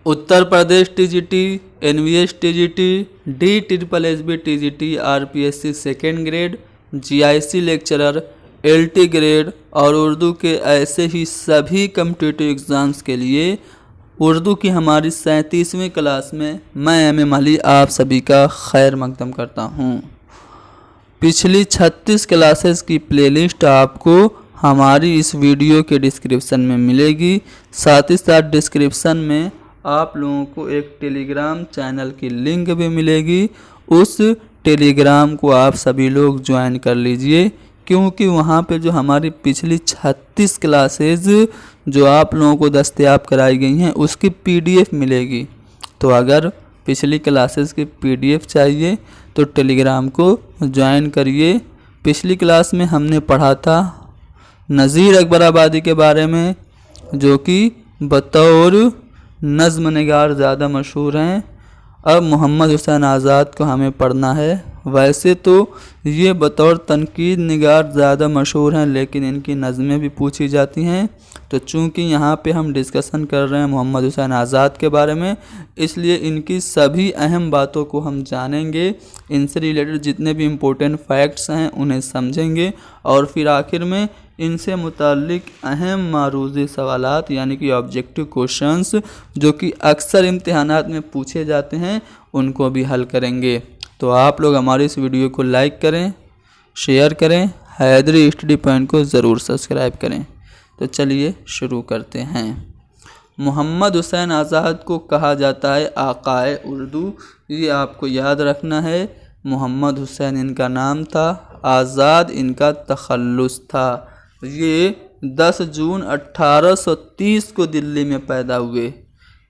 उत्तर Pradesh TGT, NVS TGT, DSSB TGT, RPSC second grade, GIC lecturer, LT grade और उर्दू के ऐसे ही सभी कम्पिटिटिव एग्ज़ाम्स के लिए उर्दू की हमारी 37वीं क्लास में मैं एम अली आप सभी का खैर मकदम करता हूँ। पिछली 36 क्लासेस की प्लेलिस्ट आपको हमारी इस वीडियो के डिस्क्रिप्शन में मिलेगी। साथ ही साथ डिस्क्रिप्शन में आप लोगों को एक टेलीग्राम चैनल की लिंक भी मिलेगी। उस टेलीग्राम को आप सभी लोग ज्वाइन कर लीजिए, क्योंकि वहाँ पे जो हमारी पिछली 36 क्लासेस जो आप लोगों को दस्तयाब कराई गई हैं उसकी PDF मिलेगी। तो अगर पिछली क्लासेस की PDF चाहिए तो टेलीग्राम को ज्वाइन करिए। पिछली क्लास में हमने पढ़ा था नज़ीर अकबराबादी के बारे में, जो कि बतौर नज़्म निगार ज़्यादा मशहूर हैं। अब मोहम्मद हुसैन आज़ाद को हमें पढ़ना है। वैसे तो ये बतौर तनकीद निगार ज़्यादा मशहूर हैं, लेकिन इनकी नज़में भी पूछी जाती हैं। तो चूँकि यहाँ पे हम डिस्कशन कर रहे हैं मोहम्मद हुसैन आज़ाद के बारे में, इसलिए इनकी सभी अहम बातों को हम जानेंगे। इनसे रिलेटेड जितने भी इम्पोर्टेंट फैक्ट्स हैं उन्हें समझेंगे और फिर आखिर में इनसे मुताल्लिक अहम मारूज़ी सवालात यानी कि ऑब्जेक्टिव क्वेश्चंस जो कि अक्सर इम्तिहानात में पूछे जाते हैं उनको भी हल करेंगे। तो आप लोग हमारी इस वीडियो को लाइक करें, शेयर करें, हैदरी स्टडी पॉइंट को ज़रूर सब्सक्राइब करें। तो चलिए शुरू करते हैं। मोहम्मद हुसैन आज़ाद को कहा जाता है आकाए उर्दू, ये आपको याद रखना है। मोहम्मद हुसैन इनका नाम था, आज़ाद इनका तखल्लुस था। ये 10 जून 1830 को दिल्ली में पैदा हुए।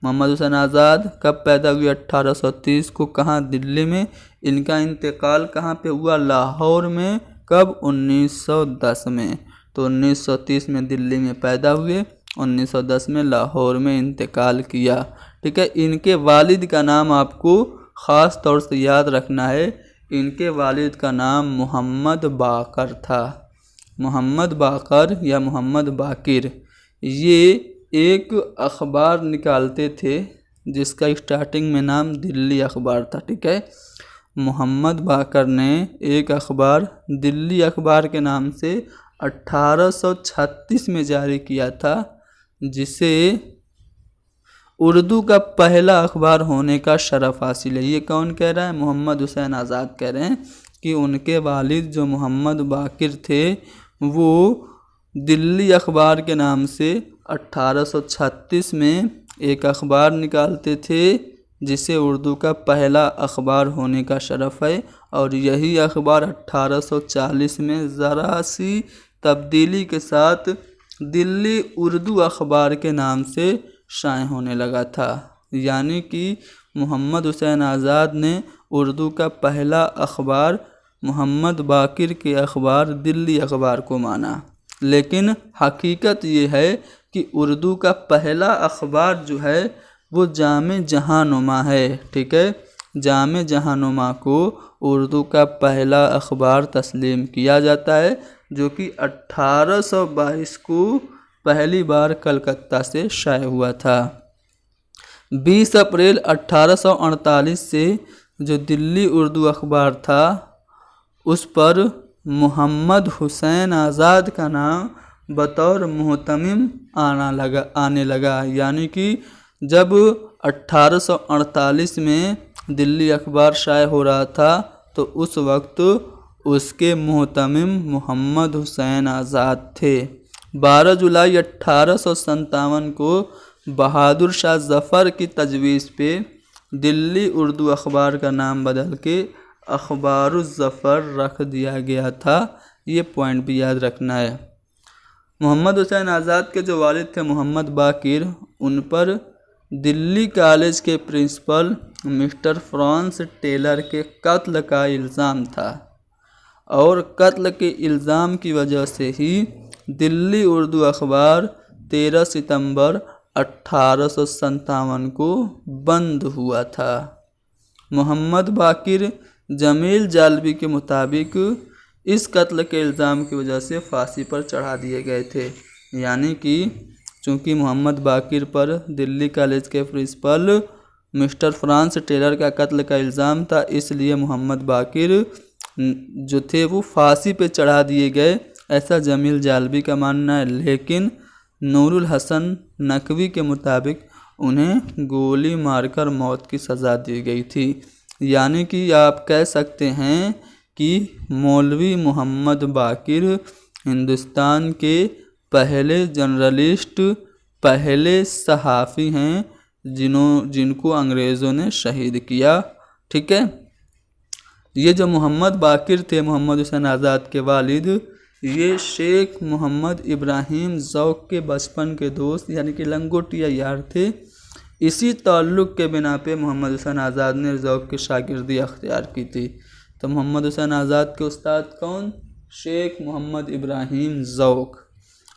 मोहम्मद हुसैन आज़ाद कब पैदा हुए? 1830 को। कहाँ? दिल्ली में। इनका इंतकाल कहाँ पे हुआ? लाहौर में। कब? 1910 में। तो 1930 में दिल्ली में पैदा हुए, 1910 में लाहौर में इंतकाल किया। ठीक है। इनके वालिद का नाम आपको ख़ास तौर से याद रखना है। इनके वालिद का नाम मोहम्मद बाकर था। मोहम्मद बाकर या मोहम्मद बाकिर ये एक अखबार निकालते थे जिसका स्टार्टिंग में नाम दिल्ली अखबार था। ठीक है। मोहम्मद बाकर ने एक अखबार दिल्ली अखबार के नाम से 1836 में जारी किया था, जिसे उर्दू का पहला अखबार होने का शरफ हासिल है। ये कौन कह रहा है? मोहम्मद हुसैन आज़ाद कह रहे हैं कि उनके वालिद जो मोहम्मद बाकिर थे वो दिल्ली अखबार के नाम से 1836 में एक अखबार निकालते थे जिसे उर्दू का पहला अखबार होने का शरफ है। और यही अखबार 1840 में ज़रा सी तब्दीली के साथ दिल्ली उर्दू अखबार के नाम से शाये होने लगा था। यानी कि मोहम्मद हुसैन आज़ाद ने उर्दू का पहला अखबार मोहम्मद बाकिर के अखबार दिल्ली अखबार को माना, लेकिन हकीकत ये है कि उर्दू का पहला अखबार जो है वो जामे जहांनुमा है। ठीक है। जामे जहांनुमा को उर्दू का पहला अखबार तस्लीम किया जाता है, जो कि 1822 को पहली बार कलकत्ता से शाये हुआ था। 20 अप्रैल 1848 से जो दिल्ली उर्दू अखबार था उस पर मोहम्मद हुसैन आज़ाद का नाम बतौर मुहतमिम आने लगा। यानी कि जब 1848 में दिल्ली अखबार शाये हो रहा था तो उस वक्त उसके मुहतमिम मोहम्मद हुसैन आज़ाद थे। 12 जुलाई 1857 को बहादुर शाह ज़फ़र की तजवीज़ पे दिल्ली उर्दू अखबार का नाम बदल के अखबारुज़्ज़फ़र रख दिया गया था। ये पॉइंट भी याद रखना है। मोहम्मद हुसैन आज़ाद के जो वालिद थे मोहम्मद बाकिर, उन पर दिल्ली कॉलेज के प्रिंसिपल मिस्टर फ्रांस टेलर के कत्ल का इल्ज़ाम था, और कत्ल के इल्ज़ाम की वजह से ही दिल्ली उर्दू अखबार 13 सितंबर 1857 को बंद हुआ था। मोहम्मद बाकिर जमील जालबी के मुताबिक इस कत्ल के इल्ज़ाम की वजह से फांसी पर चढ़ा दिए गए थे। यानी कि चूँकि मोहम्मद बाकिर पर दिल्ली कॉलेज के प्रिंसिपल मिस्टर फ्रांस टेलर का कत्ल का इल्ज़ाम था, इसलिए मोहम्मद बाकिर जो थे वो फांसी पे चढ़ा दिए गए, ऐसा जमील जालबी का मानना है। लेकिन नूरुल हसन नकवी के मुताबिक उन्हें गोली मारकर मौत की सज़ा दी गई थी। यानी कि आप कह सकते हैं कि मौलवी मोहम्मद बाकिर हिंदुस्तान के पहले जर्नलिस्ट, पहले सहाफ़ी हैं जिनको अंग्रेज़ों ने शहीद किया। ठीक है, ये जो मोहम्मद बाकिर थे, मोहम्मद हुसैन आज़ाद के वालिद, ये शेख मोहम्मद इब्राहिम ज़ौक़ के बचपन के दोस्त यानी कि लंगोटिया यार थे। इसी ताल्लुक़ के बिना पे मोहम्मद हुसैन आज़ाद ने ज़ौक़ की शागिर्दी अख्तियार की थी। तो मोहम्मद हुसैन आज़ाद के उस्ताद कौन? शेख मोहम्मद इब्राहिम ज़ौक़।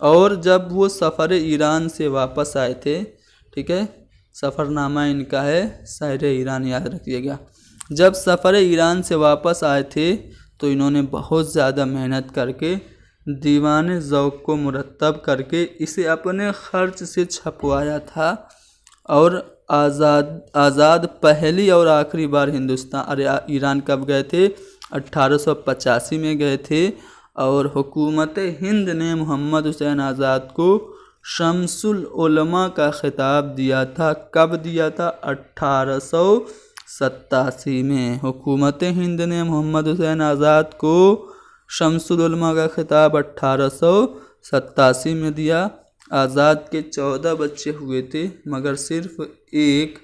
और जब वो सफ़र ईरान से वापस आए थे, ठीक है, सफ़रनामा इनका है शायर ईरान, याद रखिएगा। जब सफ़र ईरान से वापस आए थे तो इन्होंने बहुत ज़्यादा मेहनत करके दीवान ज़ौक़ को मुरतब करके इसे अपने ख़र्च से छपवाया था। और आज़ाद पहली और आखिरी बार ईरान कब गए थे? 1885 में गए थे। और हुकूमत हिंद ने मोहम्मद हुसैन आज़ाद को शम्सुल उलमा का खिताब दिया था। कब दिया था? 1887 में हुकूमत हिंद ने मोहम्मद हुसैन आज़ाद को शम्सुल उलमा का खिताब 1887 में दिया। आज़ाद के 14 बच्चे हुए थे, मगर सिर्फ एक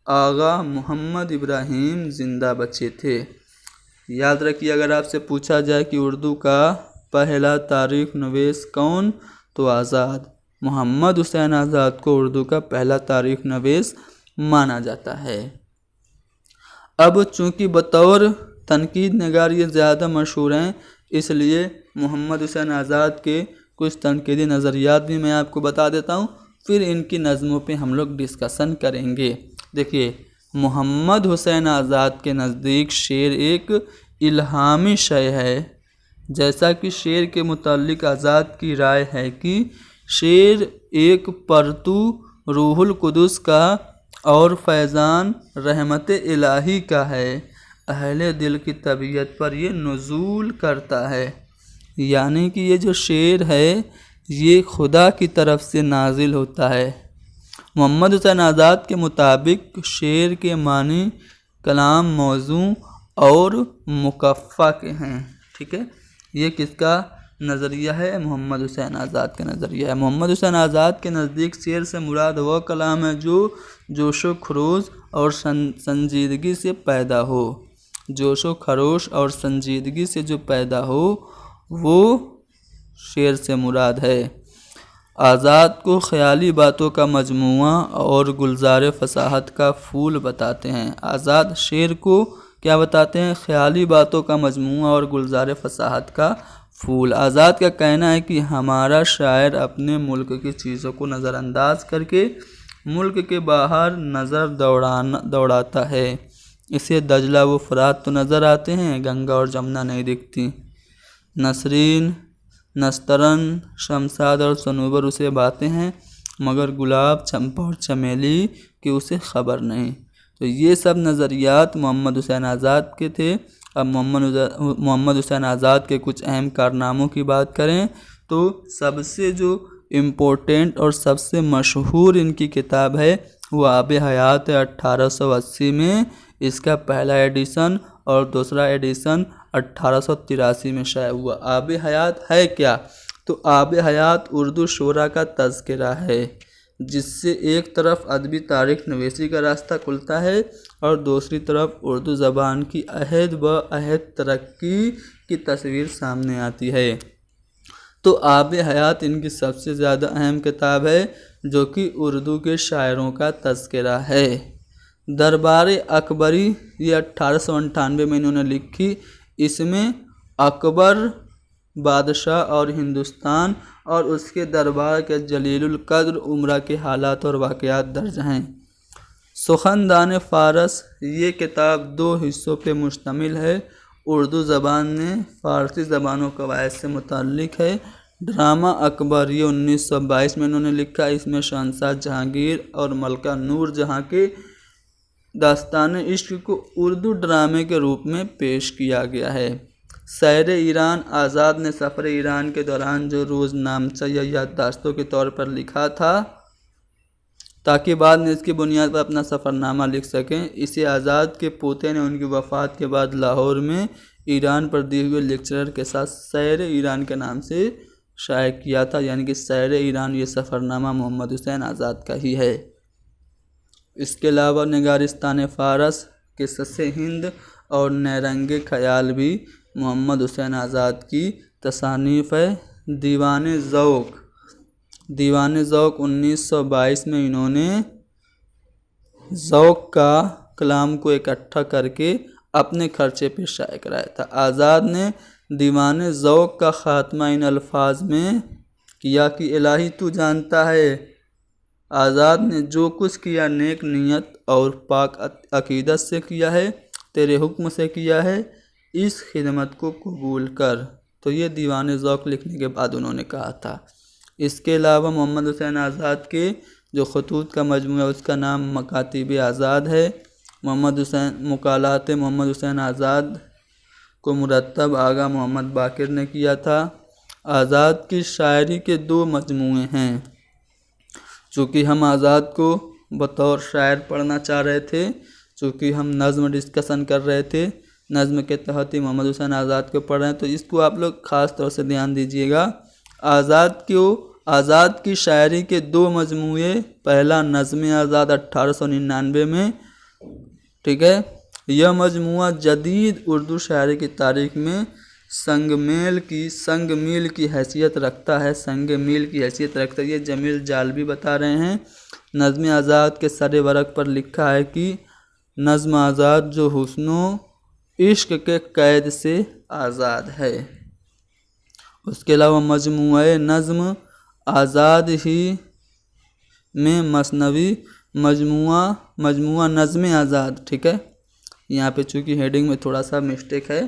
आगा मोहम्मद इब्राहिम ज़िंदा बचे थे। याद रखिए, अगर आपसे पूछा जाए कि उर्दू का पहला तारीख़ नवीस कौन, तो आज़ाद, मोहम्मद हुसैन आज़ाद को उर्दू का पहला तारीख़ नवीस माना जाता है। अब चूँकि बतौर तनकीद नगार ये ज़्यादा मशहूर हैं, इसलिए मोहम्मद हुसैन आज़ाद के कुछ तनकीदी नज़रियात भी मैं आपको बता देता हूँ, फिर इनकी नज़मों पे हम लोग डिस्कशन करेंगे। देखिए, मोहम्मद हुसैन आज़ाद के नज़दीक शेर एक इल्हामी शय है। जैसा कि शेर के मुताल्लिक़ आज़ाद की राय है कि शेर एक परतू रूहुल कुदस का और फैज़ान रहमत इलाही का है। अहले दिल की तबीयत पर ये नुज़ूल करता है। यानी कि ये जो शेर है ये खुदा की तरफ से नाजिल होता है। मोहम्मद हुसैन आज़ाद के मुताबिक शेर के मानी कलाम मौजू और मुकफ़ा के हैं। ठीक है, ये किसका नज़रिया है? मोहम्मद हुसैन आज़ाद का नज़रिया है। मोहम्मद हुसैन आज़ाद के नज़दीक शेर से मुराद वह कलाम है जो जोशो खरोश और संजीदगी से पैदा हो। जोशो खरोश और संजीदगी से जो पैदा हो वो शेर से मुराद है। आज़ाद को ख़याली बातों का मजमुआ और गुलजार फसाहत का फूल बताते हैं। आज़ाद शेर को क्या बताते हैं? ख़याली बातों का मजमुआ और गुलजार फसाहत का फूल। आज़ाद का कहना है कि हमारा शायर अपने मुल्क की चीज़ों को नज़रअंदाज करके मुल्क के बाहर नज़र दौड़ाता है। इसे दजला व फरात तो नज़र आते हैं, गंगा और जमुना नहीं दिखती। नसरीन, नस्तरन, शमसाद और सनूबर उसे बातें हैं, मगर गुलाब, चंपा और चमेली की उसे ख़बर नहीं। तो ये सब नज़रियात मोहम्मद हुसैन आज़ाद के थे। अब मोहम्मद हुसैन आज़ाद के कुछ अहम कारनामों की बात करें तो सबसे जो इम्पोर्टेंट और सबसे मशहूर इनकी किताब है वो आब हयात है। 1880 में इसका पहला एडिशन और दूसरा एडिशन 1883 में शाया हुआ। आब हयात है क्या? तो आब हयात उर्दू शोरा का तज़किरा है, जिससे एक तरफ अदबी तारीख़ नवीसी का रास्ता खुलता है और दूसरी तरफ उर्दू ज़बान की अहद ब अहद तरक्की की तस्वीर सामने आती है। तो आब हयात इनकी सबसे ज़्यादा अहम किताब है, जो कि उर्दू के शायरों का तज़किरा है। दरबार अकबरी ये 1898 में इन्होंने लिखी। इसमें अकबर बादशाह और हिंदुस्तान और उसके दरबार के जलीलुल कद्र उमरा के हालात और वाक़यात दर्ज हैं। सुखनदान फ़ारस ये किताब 2 हिस्सों पे मुश्तमिल है। उर्दू ज़बान ने फ़ारसी ज़बानों कवायद से मुताल्लिक़ है। ड्रामा अकबर ये 1922 में इन्होंने लिखा। इसमें शहंशाह जहांगीर और मलका नूर जहाँ के दास्तान इश्क को उर्दू ड्रामे के रूप में पेश किया गया है। शायर ईरान आज़ाद ने सफ़र ईरान के दौरान जो रोज़नामचा या याददाश्तों के तौर पर लिखा था ताकि बाद में इसकी बुनियाद पर अपना सफ़रनामा लिख सकें, इसे आज़ाद के पोते ने उनकी वफ़ात के बाद लाहौर में ईरान पर दिए हुए लेक्चरर के साथ शायर ईरान के नाम से शाया किया था। यानी कि शायर ईरान ये सफ़रनामा मोहम्मद हुसैन आज़ाद का ही है। इसके अलावा निगारिस्तान फ़ारस, क़िस्से हिंद और नैरंगे ख़याल भी मोहम्मद हुसैन आज़ाद की तसानीफ़ है। दीवान ज़ौक़ 1922 में इन्होंने ज़ौक़ का कलाम को इकट्ठा करके अपने खर्चे पर शाया कराया था। आज़ाद ने दीवान ज़ौक़ का ख़ात्मा इन अल्फाज में किया कि इलाही तू जानता है, आज़ाद ने जो कुछ किया नेक नियत और पाक अक़ीदत से किया है, तेरे हुक्म से किया है, इस खिदमत को कबूल कर। तो ये दीवान ज़ौक़ लिखने के बाद उन्होंने कहा था। इसके अलावा मोहम्मद हुसैन आज़ाद के जो खतूत का मजमूआ है उसका नाम मकातिब आज़ाद है। मुकालात मोहम्मद हुसैन आज़ाद को मुरतब आगा मोहम्मद बाकिर ने किया था। आज़ाद की शायरी के 2 मजमूए हैं। चूँकि हम आज़ाद को बतौर शायर पढ़ना चाह रहे थे, चूँकि हम नज़्म डिस्कशन कर रहे थे, नज़्म के तहत ही मोहम्मद हुसैन आज़ाद को पढ़ रहे हैं, तो इसको आप लोग ख़ास तौर से ध्यान दीजिएगा। आज़ाद की शायरी के 2 मजमूए, पहला नज़्म आज़ाद 1899 में, ठीक है। यह मजमूआ जदीद उर्दू शायरी की तारीख़ में संग मील की हैसियत रखता है। ये जमील जालबी बता रहे हैं। नज़्म आज़ाद के सरे वरक पर लिखा है कि नज़्म आज़ाद जो हुस्नो इश्क के कैद से आज़ाद है। उसके अलावा मजमूआ नज़्म आज़ाद ही में मसनवी मजमूआ नज़्म आज़ाद, ठीक है। यहाँ पे चूँकि हेडिंग में थोड़ा सा मिस्टेक है।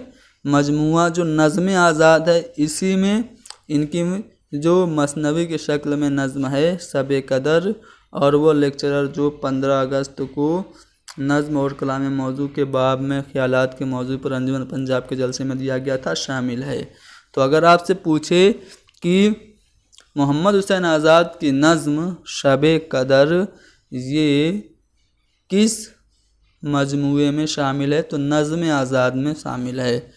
मजमूआ जो नज़्म आज़ाद है, इसी में इनकी जो मसनवी की शक्ल में नज़्म है शब कदर, और वो लेक्चरर जो 15 अगस्त को नज़्म और कलाम मौजू के बाब में ख्यालात के मौजू पर अंजुमन पंजाब के जलसे में दिया गया था, शामिल है। तो अगर आपसे पूछे कि मोहम्मद हुसैन आज़ाद की नज़्म शब कदर ये किस मजमूए में शामिल है, तो नज़्म आज़ाद में शामिल है।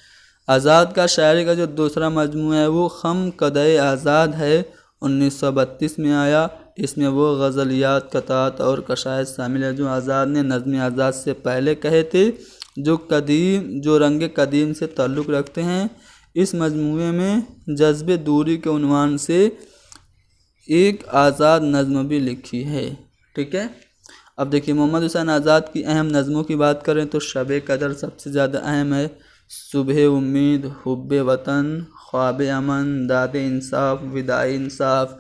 आज़ाद का शायरी का जो दूसरा मजमूआ है वो खम कदे आज़ाद है, 1932 में आया। इसमें वो गज़लियात, कतात और कशायद शामिल है जो आज़ाद ने नज़्म आज़ाद से पहले कहे थे, जो रंग कदीम से ताल्लुक़ रखते हैं। इस मजमूए में जज्बे दूरी के उन्वान से एक आज़ाद नज़्म भी लिखी है, ठीक है। अब देखिए मोहम्मद हुसैन आज़ाद की अहम नज़्मों की बात करें तो शब कदर सबसे ज़्यादा अहम है। सुबह उम्मीद, हुब्बे वतन, ख्वाब अमन, दादे इंसाफ, विदाई इंसाफ,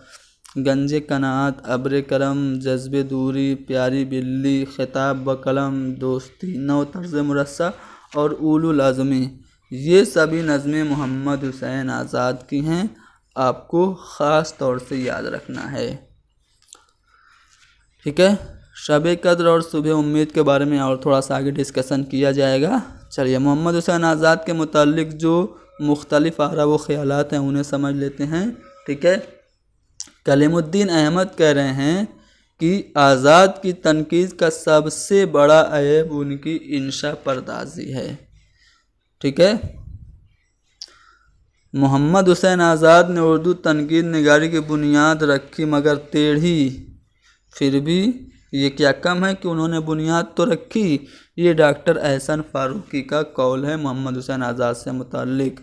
गंजे कनात, अब्र करम, जज्बे दूरी, प्यारी बिल्ली, खिताब ब कलम, दोस्ती, नौ तर्ज़ मुरस्सा और उलुल अज़मी, ये सभी नज़में मोहम्मद हुसैन आज़ाद की हैं। आपको ख़ास तौर से याद रखना है, ठीक है। शब कद्र और सुबह उम्मीद के बारे में और थोड़ा सा आगे डिस्कशन किया जाएगा। चलिए मोहम्मद हुसैन आज़ाद के मुतालिक जो मुख्तलिफ आरा व ख़यालात हैं उन्हें समझ लेते हैं, ठीक है। कलीमुद्दीन अहमद कह रहे हैं कि आज़ाद की तनकीद का सबसे बड़ा ऐब उनकी इंशा परदाजी है, ठीक है। मोहम्मद हुसैन आज़ाद ने उर्दू तनकीद निगारी की बुनियाद रखी मगर टेढ़ी, फिर भी ये क्या कम है कि उन्होंने बुनियाद तो रखी। ये डॉक्टर एहसन फारूकी का कौल है मोहम्मद हुसैन आज़ाद से मुताल्लिक।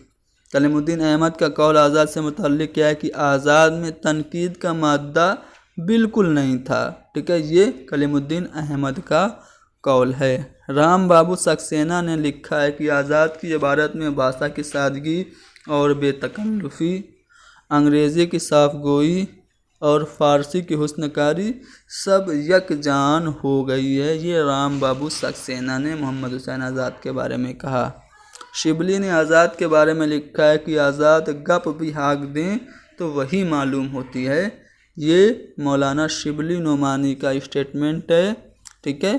कलीमुद्दीन अहमद का कौल आज़ाद से मुताल्लिक क्या है कि आज़ाद में तनकीद का मादा बिल्कुल नहीं था, ठीक है। ये कलीमुद्दीन अहमद का कौल है। राम बाबू सक्सेना ने लिखा है कि आज़ाद की इबारत में भाषा की सादगी और बेतकल्लुफ़ी, अंग्रेज़ी की साफ गोई और फ़ारसी की हुस्नकारी सब यकजान हो गई है। ये राम बाबू सक्सेना ने मोहम्मद हुसैन आज़ाद के बारे में कहा। शिबली ने आज़ाद के बारे में लिखा है कि आज़ाद गप भी हाँक दें तो تو وہی معلوم ہوتی ہے۔ یہ مولانا شبلی نعمانی کا اسٹیٹمنٹ ہے، ٹھیک ہے،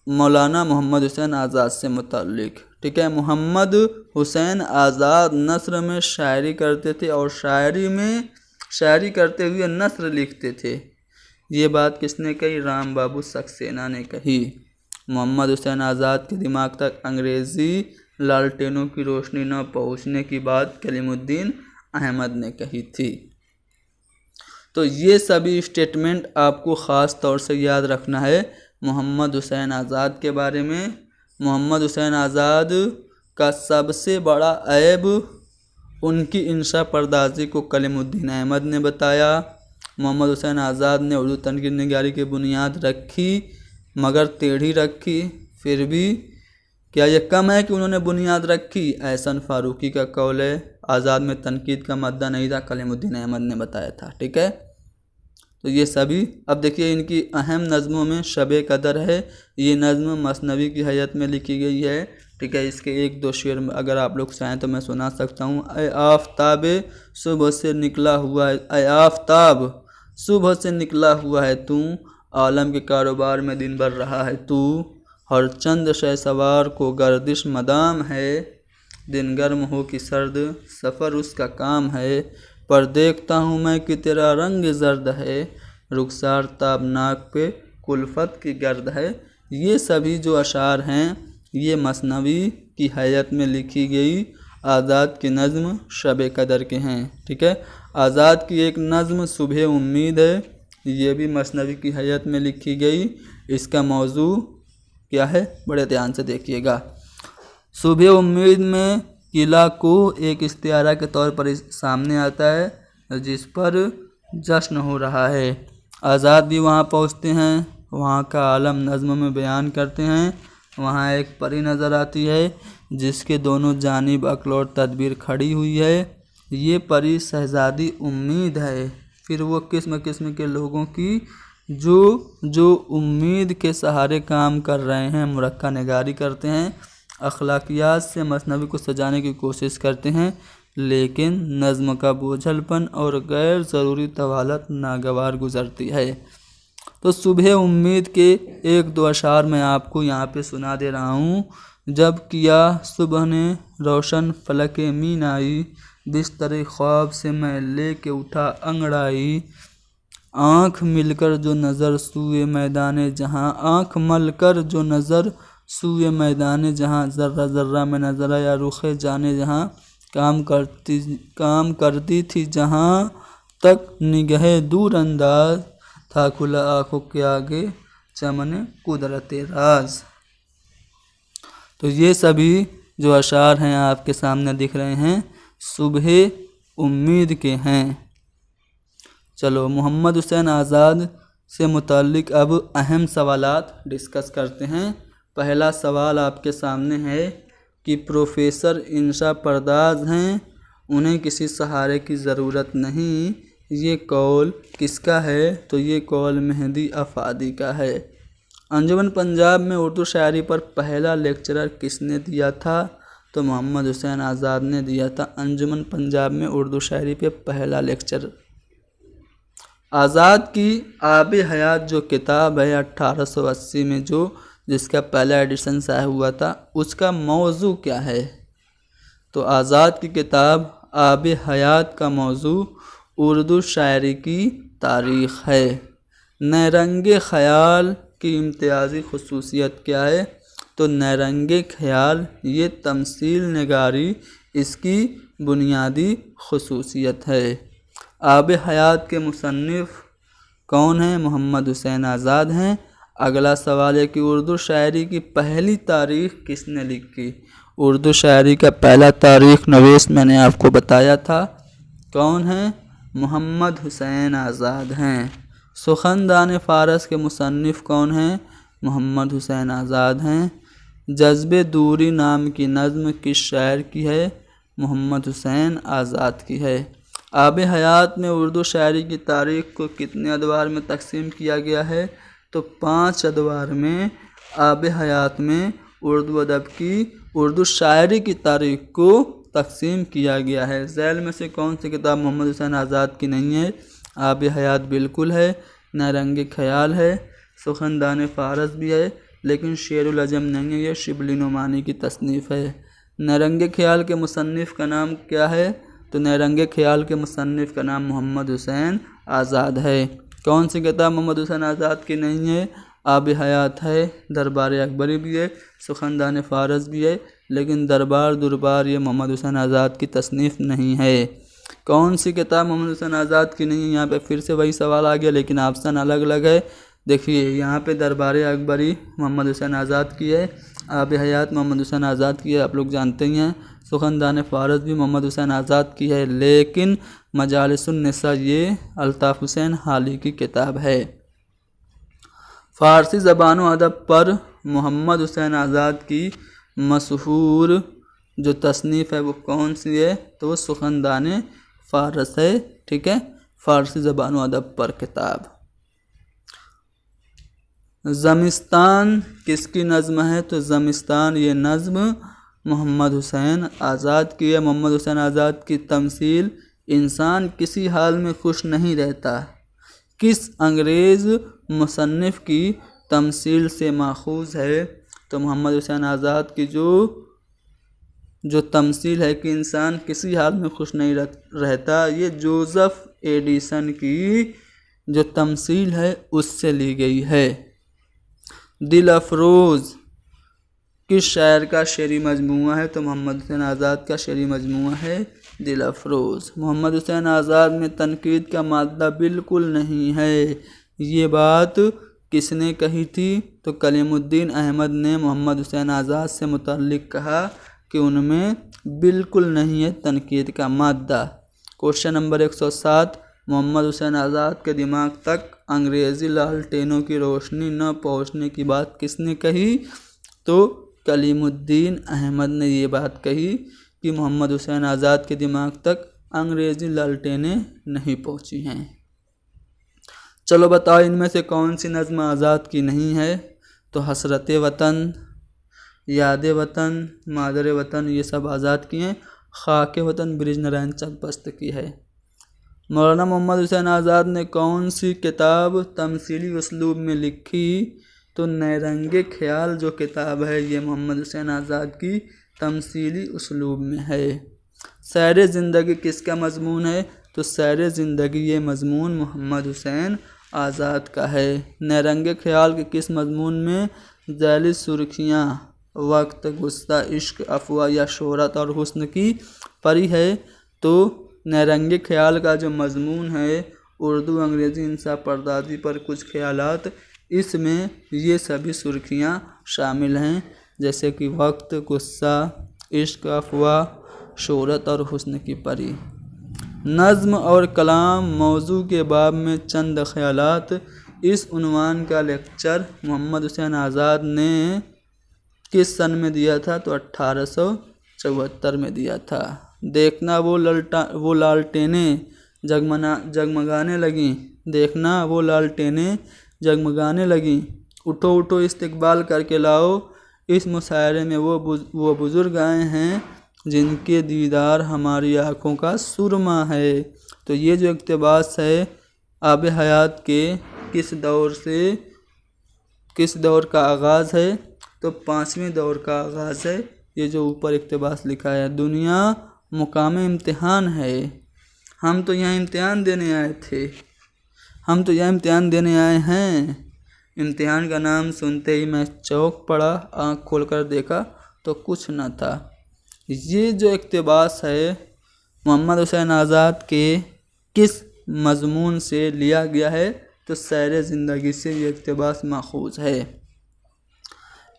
مولانا محمد حسین آزاد سے متعلق، ٹھیک ہے۔ محمد حسین آزاد نثر میں شاعری کرتے تھے اور شاعری کرتے ہوئے نثر لکھتے تھے۔ یہ بات کس نے کہی؟ رام بابو سکسینہ نے کہی۔ محمد حسین آزاد کے دماغ تک انگریزی لالٹینوں کی روشنی نہ پہنچنے کی بات کلیم الدین احمد نے کہی تھی۔ تو یہ سبھی اسٹیٹمنٹ آپ کو خاص طور سے یاد رکھنا ہے محمد حسین آزاد کے بارے میں۔ محمد حسین آزاد کا سب سے بڑا عیب ان کی انشا پردازی کو کلیم الدین احمد نے بتایا۔ محمد حسین آزاد نے اردو تنقید نگاری کی بنیاد رکھی مگر ٹیڑھی رکھی۔ پھر بھی کیا یہ کم ہے کہ انہوں نے بنیاد رکھی؟ احسن فاروقی کا قول ہے آزاد میں تنقید کا مادہ نہیں تھا، کلیم الدین احمد نے بتایا تھا، ٹھیک ہے۔ تو یہ سبھی، اب دیکھیے ان کی اہم نظموں میں شب قدر ہے۔ یہ نظم مثنوی کی حیت میں لکھی گئی ہے، ٹھیک ہے۔ اس کے ایک دو شعر اگر آپ لوگ چاہیں تو میں سنا سکتا ہوں۔ اے آفتاب صبح سے نکلا ہوا ہے، اے آفتاب صبح سے نکلا ہوا ہے تو، عالم کے کاروبار میں دن بھر رہا ہے تو، ہر چند شہ سوار کو گردش مدام ہے، دن گرم ہو کہ سرد سفر اس کا کام ہے، پر دیکھتا ہوں میں کہ تیرا رنگ زرد ہے، رخسار تابناک پہ کلفت کی گرد ہے۔ یہ سبھی جو اشعار ہیں یہ مثنوی کی حیت میں لکھی گئی آزاد کی نظم شب قدر کے ہیں، ٹھیک ہے۔ آزاد کی ایک نظم صبح امید ہے، یہ بھی مثنوی کی حیت میں لکھی گئی۔ اس کا موضوع کیا ہے؟ بڑے دھیان سے دیکھیے گا۔ صبح امید میں قلعہ کو ایک استعارہ کے طور پر سامنے آتا ہے جس پر جشن ہو رہا ہے۔ آزاد بھی وہاں پہنچتے ہیں، وہاں کا عالم نظم میں بیان کرتے ہیں۔ وہاں ایک پری نظر آتی ہے جس کے دونوں جانب عقل اور تدبیر کھڑی ہوئی ہے۔ یہ پری شہزادی امید ہے۔ پھر وہ قسم قسم کے لوگوں کی جو امید کے سہارے کام کر رہے ہیں مرقع نگاری کرتے ہیں، اخلاقیات سے مثنوی کو سجانے کی کوشش کرتے ہیں، لیکن نظم کا بوجھل پن اور غیر ضروری طوالت ناگوار گزرتی ہے۔ تو صبح امید کے ایک دو اشعار میں آپ کو یہاں پہ سنا دے رہا ہوں۔ جب کیا صبح نے روشن فلک مینائی، بستر خواب سے میں لے کے اٹھا انگڑائی، آنکھ مل کر جو نظر سوئے میدان جہاں، آنکھ مل کر جو نظر سوئے میدان جہاں، ذرہ ذرہ میں نظر آیا رخ جانے جہاں، کام کرتی تھی جہاں تک نگہ دور انداز، تھا کھلا آنکھوں کے آگے چمن قدرت راز۔ تو یہ سبھی جو اشعار ہیں آپ کے سامنے دکھ رہے ہیں صبح امید کے ہیں۔ چلو محمد حسین آزاد سے متعلق اب اہم سوالات ڈسکس کرتے ہیں۔ پہلا سوال آپ کے سامنے ہے کہ پروفیسر انشا پرداز ہیں، انہیں کسی سہارے کی ضرورت نہیں، یہ قول کس کا ہے؟ تو یہ قول مہدی افادی کا ہے۔ انجمن پنجاب میں اردو شاعری پر پہلا لیکچرر کس نے دیا تھا؟ تو محمد حسین آزاد نے دیا تھا انجمن پنجاب میں اردو شاعری پہ پہلا لیکچر۔ آزاد کی آب حیات جو کتاب ہے 1880 میں جس کا پہلا ایڈیشن شائع ہوا تھا، اس کا موضوع کیا ہے؟ تو آزاد کی کتاب آب حیات کا موضوع اردو شاعری کی تاریخ ہے۔ نیرنگ خیال کی امتیازی خصوصیت کیا ہے؟ تو نیرنگ خیال یہ تمثیل نگاری اس کی بنیادی خصوصیت ہے۔ آب حیات کے مصنف کون ہیں؟ محمد حسین آزاد ہیں۔ اگلا سوال ہے کہ اردو شاعری کی پہلی تاریخ کس نے لکھی؟ اردو شاعری کا پہلا تاریخ نویس میں نے آپ کو بتایا تھا، کون ہیں؟ محمد حسین آزاد ہیں۔ سخندان فارس کے مصنف کون ہیں؟ محمد حسین آزاد ہیں۔ جذب دوری نام کی نظم کس شاعر کی ہے؟ محمد حسین آزاد کی ہے۔ آب حیات میں اردو شاعری کی تاریخ کو کتنے ادوار میں تقسیم کیا گیا ہے؟ تو 5 ادوار میں آب حیات میں اردو ادب کی اردو شاعری کی تاریخ کو تقسیم کیا گیا ہے۔ ذیل میں سے کون سی کتاب محمد حسین آزاد کی نہیں ہے؟ آب حیات بالکل ہے، نیرنگ خیال ہے، سخندان فارس بھی ہے، لیکن شعر العجم نہیں ہے، یہ شبلی نعمانی کی تصنیف ہے۔ نیرنگ خیال کے مصنف کا نام کیا ہے؟ تو نیرنگ خیال کے مصنف کا نام محمد حسین آزاد ہے۔ کون سی کتاب محمد حسین آزاد کی نہیں ہے؟ آب حیات ہے، دربار اکبری بھی ہے، سخندان فارس بھی ہے، لیکن دربار یہ محمد حسین آزاد کی تصنیف نہیں ہے۔ کون سی کتاب محمد حسین آزاد کی نہیں ہے؟ یہاں پہ پھر سے وہی سوال آ گیا، لیکن آپشن الگ الگ ہے۔ دیکھیے یہاں پہ دربار اکبری محمد حسین آزاد کی ہے، آب حیات محمد حسین آزاد کی ہے، آپ لوگ جانتے ہی ہیں، سخندان فارس بھی محمد حسین آزاد کی ہے، لیکن مجالس النساء یہ الطاف حسین حالی کی کتاب ہے۔ فارسی زبان و ادب پر محمد حسین آزاد کی مشہور جو تصنیف ہے وہ کون سی ہے؟ تو وہ سخندان فارس ہے، ٹھیک ہے، فارسی زبان و ادب پر کتاب۔ زمستان کس کی نظم ہے؟ تو زمستان یہ نظم محمد حسین آزاد کی ہے۔ محمد حسین آزاد کی تمثیل انسان کسی حال میں خوش نہیں رہتا کس انگریز مصنف کی تمثیل سے ماخوذ ہے؟ تو محمد حسین آزاد کی جو تمثیل ہے کہ انسان کسی حال میں خوش نہیں رہتا، یہ جوزف ایڈیسن کی جو تمثیل ہے اس سے لی گئی ہے۔ دل افروز کس شاعر کا شعری مجموعہ ہے؟ تو محمد حسین آزاد کا شعری مجموعہ ہے دل افروز۔ محمد حسین آزاد میں تنقید کا مادہ بالکل نہیں ہے، یہ بات کس نے کہی تھی؟ تو کلیم الدین احمد نے محمد حسین آزاد سے متعلق کہا کہ ان میں بالکل نہیں ہے تنقید کا مادہ۔ کوشچن نمبر 107، محمد حسین آزاد کے دماغ تک انگریزی لالٹینوں کی روشنی نہ پہنچنے کی بات کس نے کہی؟ تو کلیم الدین احمد نے یہ بات کہی کہ محمد حسین آزاد کے دماغ تک انگریزی لالٹینیں نہیں پہنچی ہیں۔ چلو بتاؤ ان میں سے کون سی نظم آزاد کی نہیں ہے؟ تو حسرت وطن، یاد وطن، مادر وطن یہ سب آزاد کی ہیں۔ خاک وطن برج نارائن چک کی ہے۔ مولانا محمد حسین آزاد نے کون سی کتاب تمثیلی اسلوب میں لکھی؟ تو نیرنگ خیال جو کتاب ہے یہ محمد حسین آزاد کی تمثیلی اسلوب میں ہے۔ سیر زندگی کس کا مضمون ہے؟ تو سیر زندگی یہ مضمون محمد حسین آزاد کا ہے۔ نیرنگ خیال کے کس مضمون میں ذیلی سرخیاں وقت، غصہ، عشق، افواہ یا شہرت اور حسن کی پری ہے؟ تو نیرنگ خیال کا جو مضمون ہے اردو انگریزی انصاف پردازی پر کچھ خیالات، اس میں یہ سبھی سرخیاں شامل ہیں، جیسے کہ وقت، غصہ، عشق، افواہ، شہرت اور حسن کی پری۔ نظم اور کلام موضوع کے باب میں چند خیالات، اس عنوان کا لیکچر محمد حسین آزاد نے کس سن میں دیا تھا؟ تو 1874 میں دیا تھا۔ دیکھنا وہ لالٹینیں جگمگانے لگیں، دیکھنا وہ لالٹینیں جگمگانے لگیں، اٹھو اٹھو استقبال کر کے لاؤ، اس مشاعرے میں وہ بزرگ آئے ہیں جن کے دیدار ہماری آنکھوں کا سرما ہے۔ تو یہ جو اقتباس ہے آب حیات کے کس دور کا آغاز ہے؟ تو 5ویں دور کا آغاز ہے۔ یہ جو اوپر اقتباس لکھا ہے، دنیا مقام امتحان ہے، ہم تو یہاں امتحان دینے آئے تھے، ہم تو یہاں امتحان دینے آئے ہیں۔ امتحان کا نام سنتے ہی میں چونک پڑا، آنکھ کھول کر دیکھا تو کچھ نہ تھا۔ یہ جو اقتباس ہے محمد حسین آزاد کے کس مضمون سے لیا گیا ہے؟ تو سیر زندگی سے یہ اقتباس ماخوذ ہے۔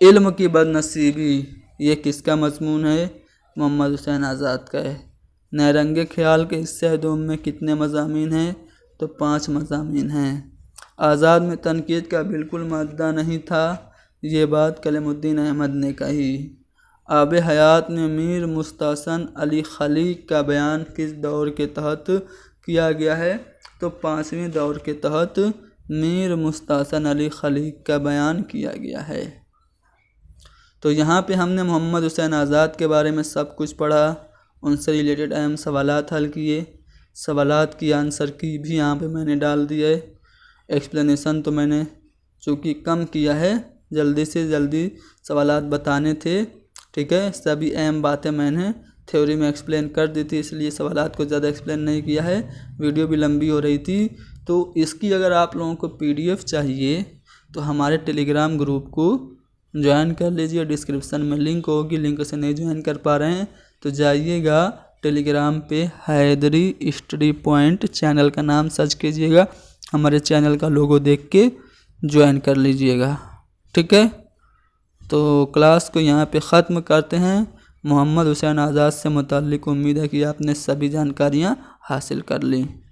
علم کی بدنصیبی یہ کس کا مضمون ہے؟ محمد حسین آزاد کا ہے۔ نیرنگ خیال کے حصہ دوم میں کتنے مضامین ہیں؟ تو 5 مضامین ہیں۔ آزاد میں تنقید کا بالکل مادہ نہیں تھا، یہ بات کلیم الدین احمد نے کہی۔ آب حیات میں میر مستحسن علی خلیق کا بیان کس دور کے تحت کیا گیا ہے؟ تو 5ویں دور کے تحت میر مستحسن علی خلیق کا بیان کیا گیا ہے۔ تو یہاں پہ ہم نے محمد حسین آزاد کے بارے میں سب کچھ پڑھا، ان سے ریلیٹڈ اہم سوالات حل کیے، سوالات کی آنسر کی بھی یہاں پہ میں نے ڈال دیا ہے۔ ایکسپلینیشن تو میں نے چونکہ کم کیا ہے، جلدی سے جلدی سوالات بتانے تھے، ٹھیک ہے، سبھی اہم باتیں میں نے تھیوری میں ایکسپلین کر دی تھی، اس لیے سوالات کو زیادہ ایکسپلین نہیں کیا ہے، ویڈیو بھی لمبی ہو رہی تھی۔ تو اس کی اگر آپ لوگوں کو PDF چاہیے تو ہمارے ٹیلی گرام گروپ کو جوائن کر لیجیے، ڈسکرپشن میں لنک ہوگی، لنک سے نہیں جوائن کر پا رہے ہیں تو جائیے گا ٹیلی گرام پہ، حیدری اسٹڈی پوائنٹ چینل کا نام سرچ کیجیے گا، ہمارے چینل کا لوگو دیکھ کے جوائن کر لیجیے گا، ٹھیک ہے۔ تو کلاس کو یہاں پہ ختم کرتے ہیں۔ محمد حسین آزاد سے متعلق امید ہے کہ آپ نے سبھی جانکاریاں حاصل کر لیں۔